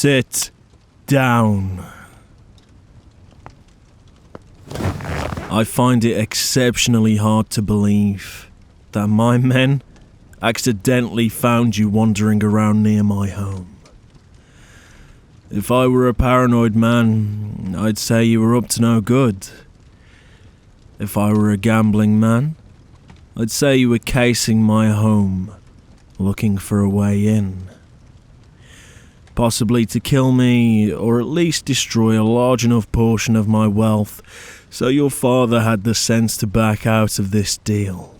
Sit down. I find it exceptionally hard to believe that my men accidentally found you wandering around near my home. If I were a paranoid man, I'd say you were up to no good. If I were a gambling man, I'd say you were casing my home, looking for a way in. Possibly to kill me, or at least destroy a large enough portion of my wealth, so your father had the sense to back out of this deal.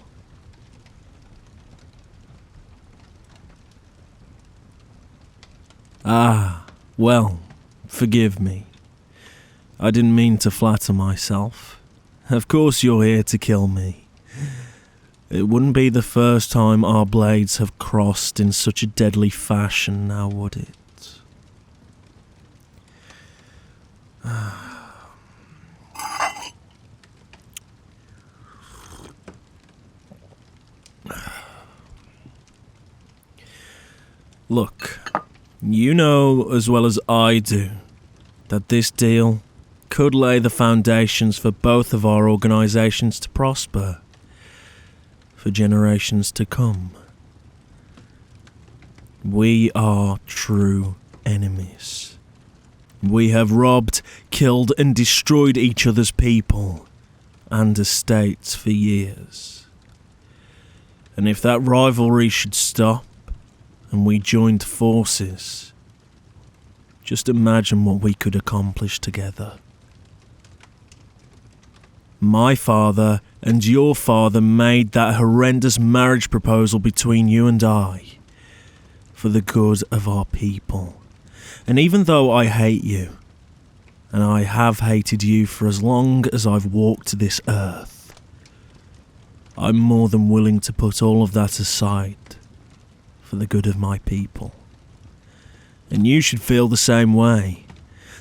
Ah, well, forgive me. I didn't mean to flatter myself. Of course you're here to kill me. It wouldn't be the first time our blades have crossed in such a deadly fashion, now would it? Look, you know as well as I do that this deal could lay the foundations for both of our organizations to prosper for generations to come. We are true enemies. We have robbed, killed and destroyed each other's people and estates for years. And if that rivalry should stop and we joined forces, just imagine what we could accomplish together. My father and your father made that horrendous marriage proposal between you and I for the good of our people. And even though I hate you, and I have hated you for as long as I've walked this earth, I'm more than willing to put all of that aside for the good of my people. And you should feel the same way.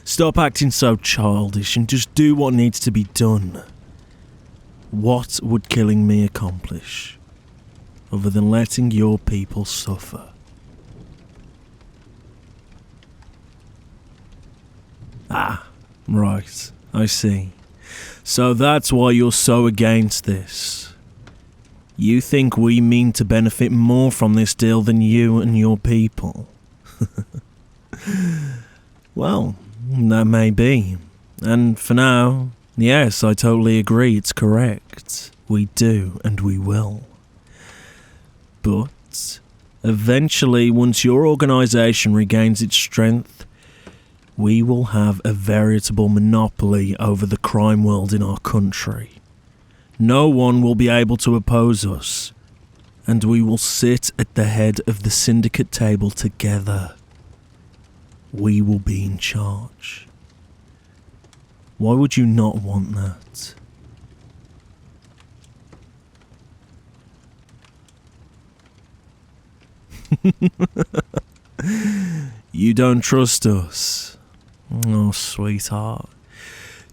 Stop acting so childish and just do what needs to be done. What would killing me accomplish, other than letting your people suffer? Ah, right, I see. So that's why you're so against this. You think we mean to benefit more from this deal than you and your people. Well, that may be. And for now, yes, I totally agree, it's correct. We do, and we will. But eventually, once your organisation regains its strength, we will have a veritable monopoly over the crime world in our country. No one will be able to oppose us, and we will sit at the head of the syndicate table together. We will be in charge. Why would you not want that? You don't trust us? Oh, sweetheart.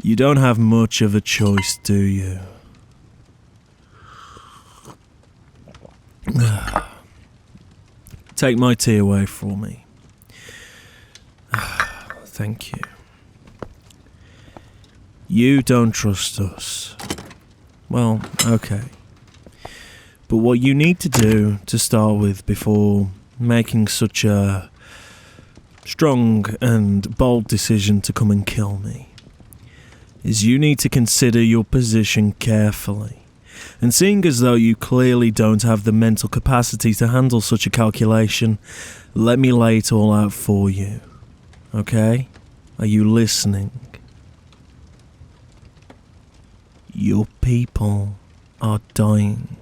You don't have much of a choice, do you? Take my tea away from me. Thank you. You don't trust us. Well, okay. But what you need to do to start with before making such a strong and bold decision to come and kill me is you need to consider your position carefully. And seeing as though you clearly don't have the mental capacity to handle such a calculation, let me lay it all out for you. Okay? Are you listening? Your people are dying.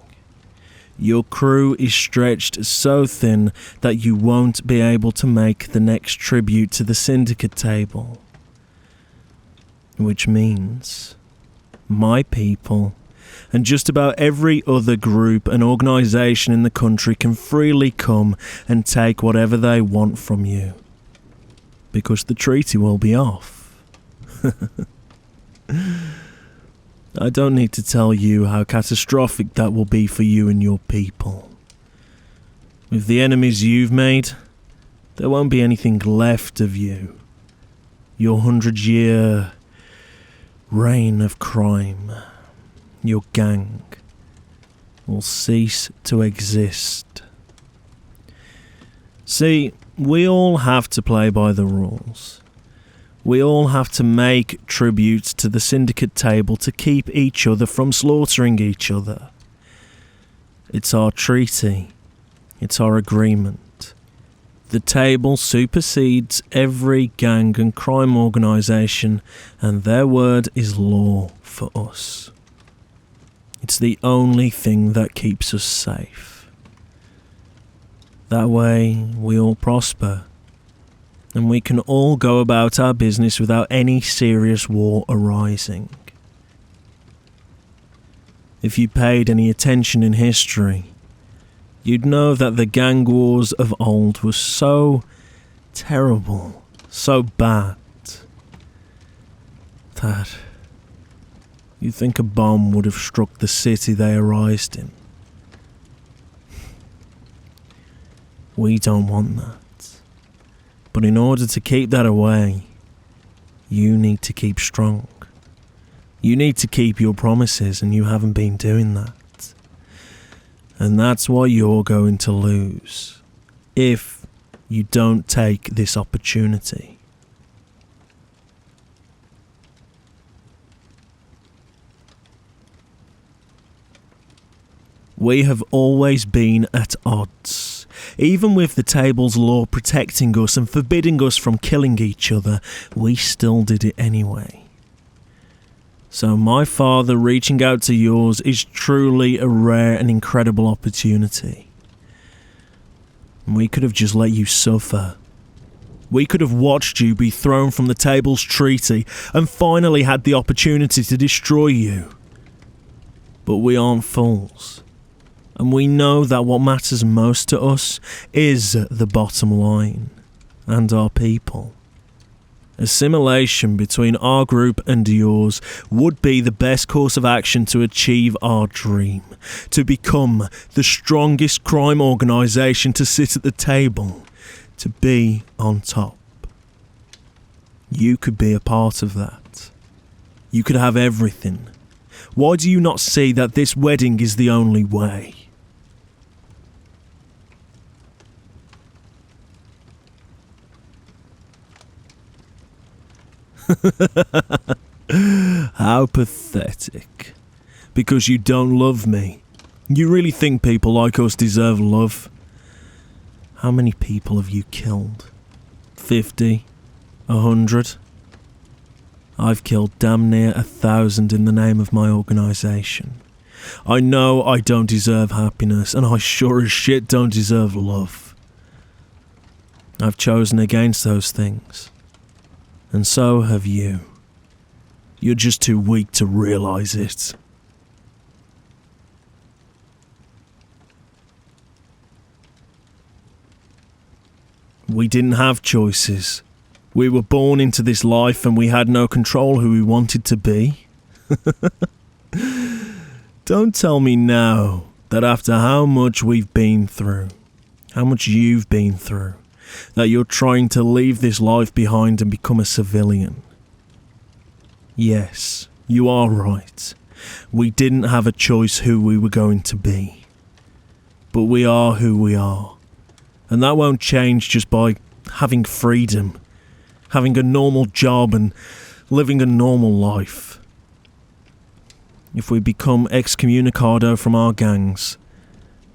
Your crew is stretched so thin that you won't be able to make the next tribute to the syndicate table. Which means my people and just about every other group and organisation in the country can freely come and take whatever they want from you. Because the treaty will be off. I don't need to tell you how catastrophic that will be for you and your people. With the enemies you've made, There won't be anything left of you. Your 100-year reign of crime, your gang, will cease to exist. See, we all have to play by the rules. We all have to make tributes to the syndicate table to keep each other from slaughtering each other. It's our treaty. It's our agreement. The table supersedes every gang and crime organisation, and their word is law for us. It's the only thing that keeps us safe. That way, we all prosper, and we can all go about our business without any serious war arising. If you paid any attention in history, you'd know that the gang wars of old were so terrible, so bad, that you'd think a bomb would have struck the city they arised in. We don't want that. But in order to keep that away, you need to keep strong. You need to keep your promises, and you haven't been doing that. And that's why you're going to lose, if you don't take this opportunity. We have always been at odds. Even with the table's law protecting us and forbidding us from killing each other, we still did it anyway. So my father reaching out to yours is truly a rare and incredible opportunity. We could have just let you suffer. We could have watched you be thrown from the table's treaty and finally had the opportunity to destroy you. But we aren't fools. And we know that what matters most to us is the bottom line and our people. Assimilation between our group and yours would be the best course of action to achieve our dream, to become the strongest crime organisation to sit at the table, to be on top. You could be a part of that. You could have everything. Why do you not see that this wedding is the only way? How pathetic. Because you don't love me. You really think people like us deserve love? How many people have you killed? 50? 100? I've killed damn near 1,000 in the name of my organisation. I know I don't deserve happiness, and I sure as shit don't deserve love. I've chosen against those things. And so have you. You're just too weak to realise it. We didn't have choices. We were born into this life and we had no control who we wanted to be. Don't tell me now that after how much we've been through, how much you've been through, that you're trying to leave this life behind and become a civilian. Yes, you are right. We didn't have a choice who we were going to be. But we are who we are. And that won't change just by having freedom, having a normal job and living a normal life. If we become excommunicado from our gangs,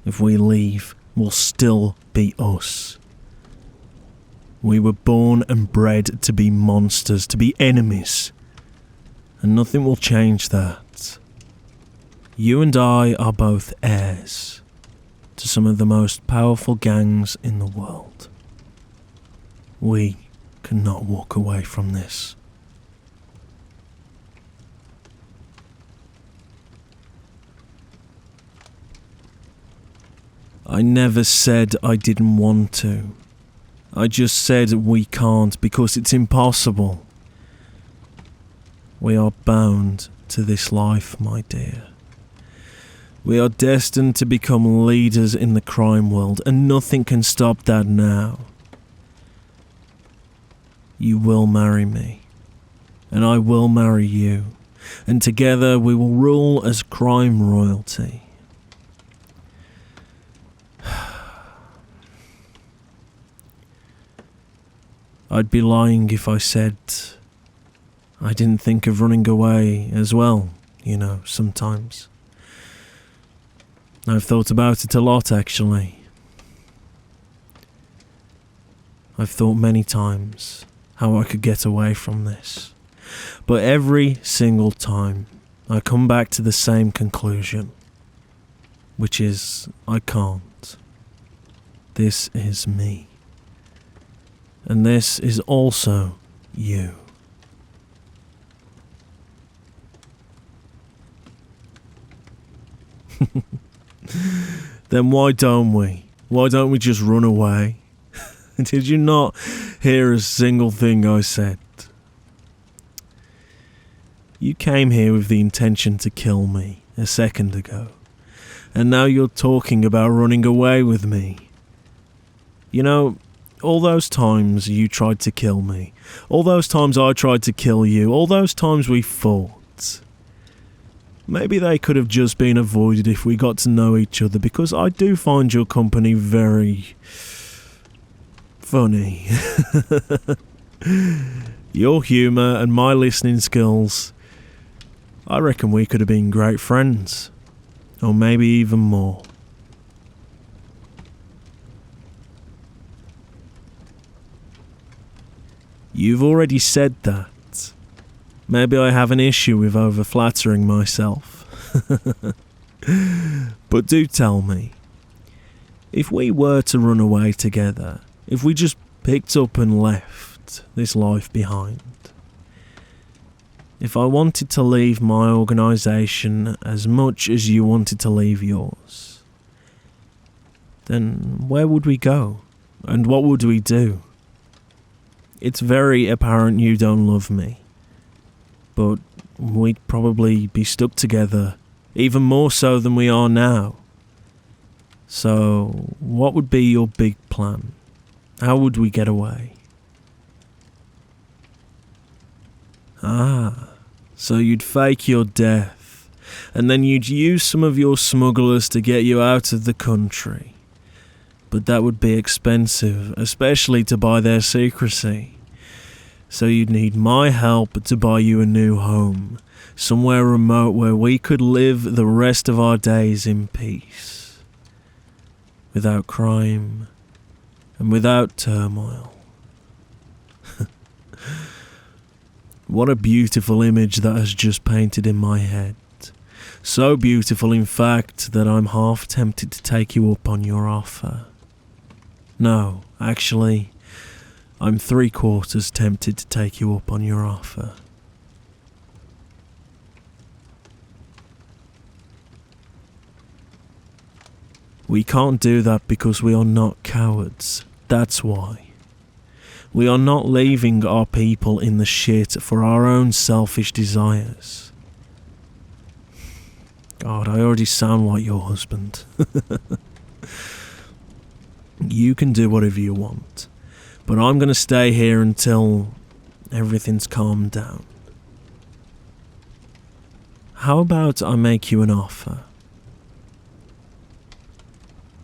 if we leave, we'll still be us. We were born and bred to be monsters, to be enemies. And nothing will change that. You and I are both heirs to some of the most powerful gangs in the world. We cannot walk away from this. I never said I didn't want to. I just said we can't because it's impossible. We are bound to this life, my dear. We are destined to become leaders in the crime world, and nothing can stop that now. you will marry me, and I will marry you, and together we will rule as crime royalty. I'd be lying if I said I didn't think of running away as well, sometimes. I've thought about it a lot, actually. I've thought many times how I could get away from this. But every single time, I come back to the same conclusion, which is, I can't. This is me. And this is also you. Then why don't we? Why don't we just run away? Did you not hear a single thing I said? You came here with the intention to kill me a second ago, and now you're talking about running away with me. All those times you tried to kill me, all those times I tried to kill you, all those times we fought, maybe they could have just been avoided if we got to know each other, because I do find your company very funny. Your humour and my listening skills, I reckon we could have been great friends, or maybe even more. You've already said that. Maybe I have an issue with over-flattering myself. But do tell me, if we were to run away together, if we just picked up and left this life behind, if I wanted to leave my organisation as much as you wanted to leave yours, then where would we go? And what would we do? It's very apparent you don't love me, but we'd probably be stuck together, even more so than we are now. So, what would be your big plan? How would we get away? So you'd fake your death, and then you'd use some of your smugglers to get you out of the country. But that would be expensive, especially to buy their secrecy. So you'd need my help to buy you a new home, somewhere remote where we could live the rest of our days in peace, without crime and without turmoil. What a beautiful image that has just painted in my head. So beautiful, in fact, that I'm half tempted to take you up on your offer. No, actually, I'm 3/4 tempted to take you up on your offer. We can't do that because we are not cowards. That's why. We are not leaving our people in the shit for our own selfish desires. God, I already sound like your husband. You can do whatever you want, but I'm going to stay here until everything's calmed down. How about I make you an offer?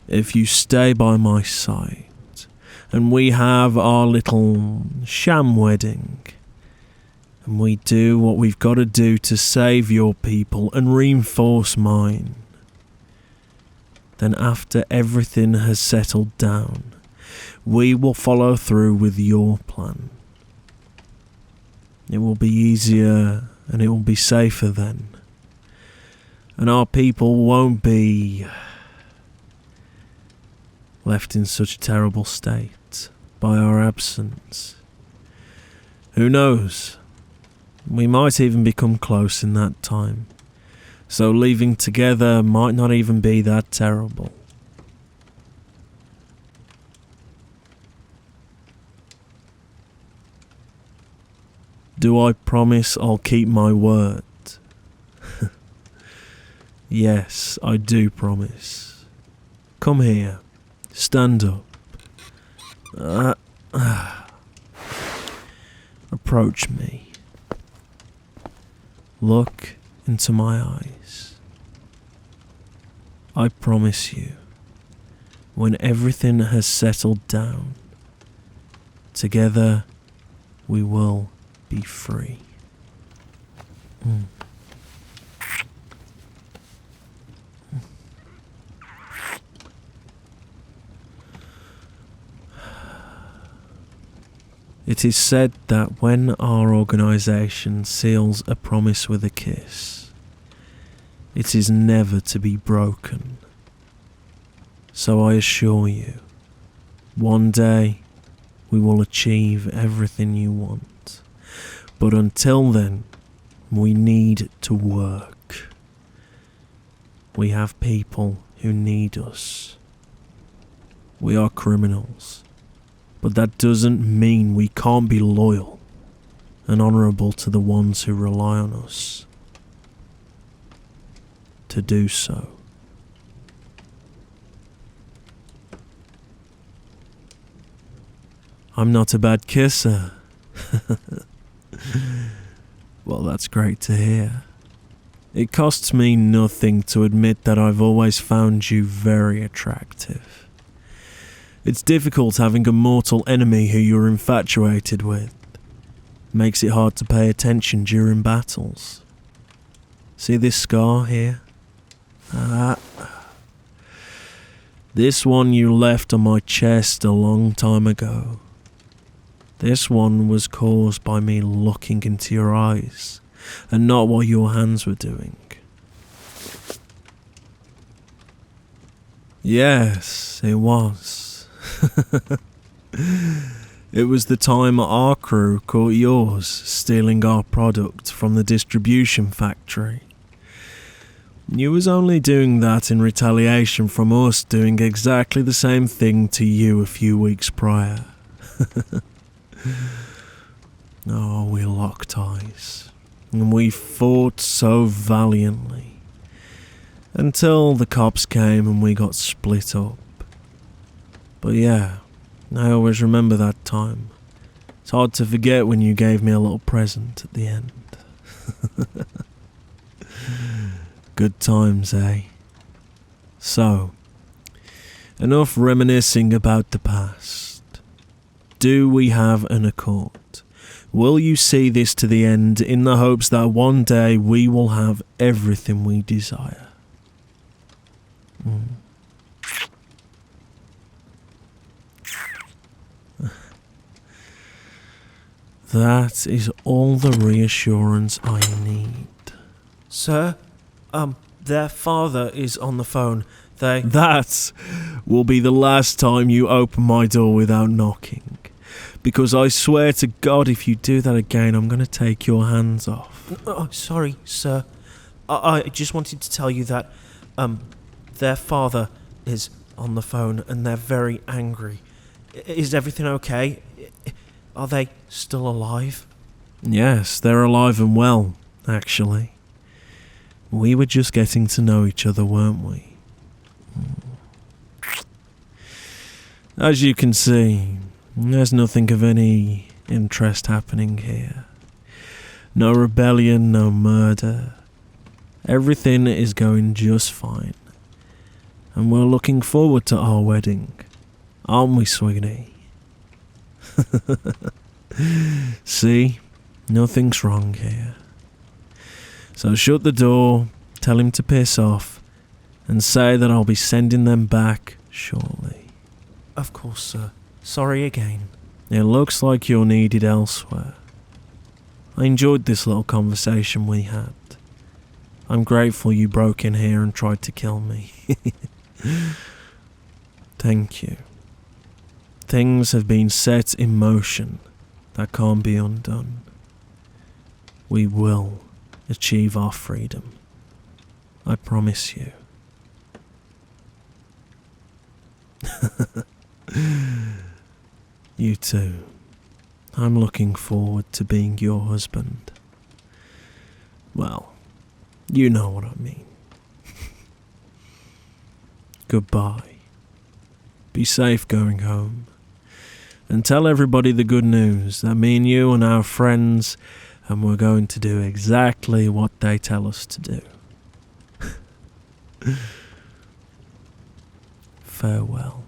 If you stay by my side, and we have our little sham wedding, and we do what we've got to do to save your people and reinforce mine, then after everything has settled down, we will follow through with your plan. It will be easier and it will be safer then. And our people won't be left in such a terrible state by our absence. Who knows? We might even become close in that time. So leaving together might not even be that terrible. Do I promise I'll keep my word? Yes, I do promise. Come here. Stand up. Approach me. Look into my eyes. I promise you, when everything has settled down, together we will be free. It is said that when our organisation seals a promise with a kiss, it is never to be broken. So I assure you, one day we will achieve everything you want. But until then, we need to work. We have people who need us. We are criminals. But that doesn't mean we can't be loyal and honourable to the ones who rely on us to do so. I'm not a bad kisser. Well, that's great to hear. It costs me nothing to admit that I've always found you very attractive. It's difficult having a mortal enemy who you're infatuated with. Makes it hard to pay attention during battles. See this scar here? This one you left on my chest a long time ago. This one was caused by me looking into your eyes and not what your hands were doing. Yes, it was. It was the time our crew caught yours stealing our product from the distribution factory. You was only doing that in retaliation from us doing exactly the same thing to you a few weeks prior. Oh, we locked eyes, and we fought so valiantly, until the cops came and we got split up. But yeah, I always remember that time. It's hard to forget when you gave me a little present at the end. Good times, eh? So, enough reminiscing about the past. Do we have an accord? Will you see this to the end in the hopes that one day we will have everything we desire? That is all the reassurance I need. Sir, their father is on the phone. That will be the last time you open my door without knocking. Because I swear to God, if you do that again, I'm going to take your hands off. Oh, sorry, sir. I just wanted to tell you that, their father is on the phone and they're very angry. Is everything okay? Are they still alive? Yes, they're alive and well, actually. We were just getting to know each other, weren't we? As you can see, there's nothing of any interest happening here. No rebellion, no murder. Everything is going just fine. And we're looking forward to our wedding, aren't we, sweetie? See, nothing's wrong here. So shut the door, tell him to piss off, and say that I'll be sending them back shortly. Of course, sir. Sorry again. It looks like you're needed elsewhere. I enjoyed this little conversation we had. I'm grateful you broke in here and tried to kill me. Thank you. Things have been set in motion that can't be undone. We will achieve our freedom. I promise you. You too. I'm looking forward to being your husband. Well, you know what I mean. Goodbye. Be safe going home. and tell everybody the good news that me and you and our friends, and we're going to do exactly what they tell us to do. Farewell.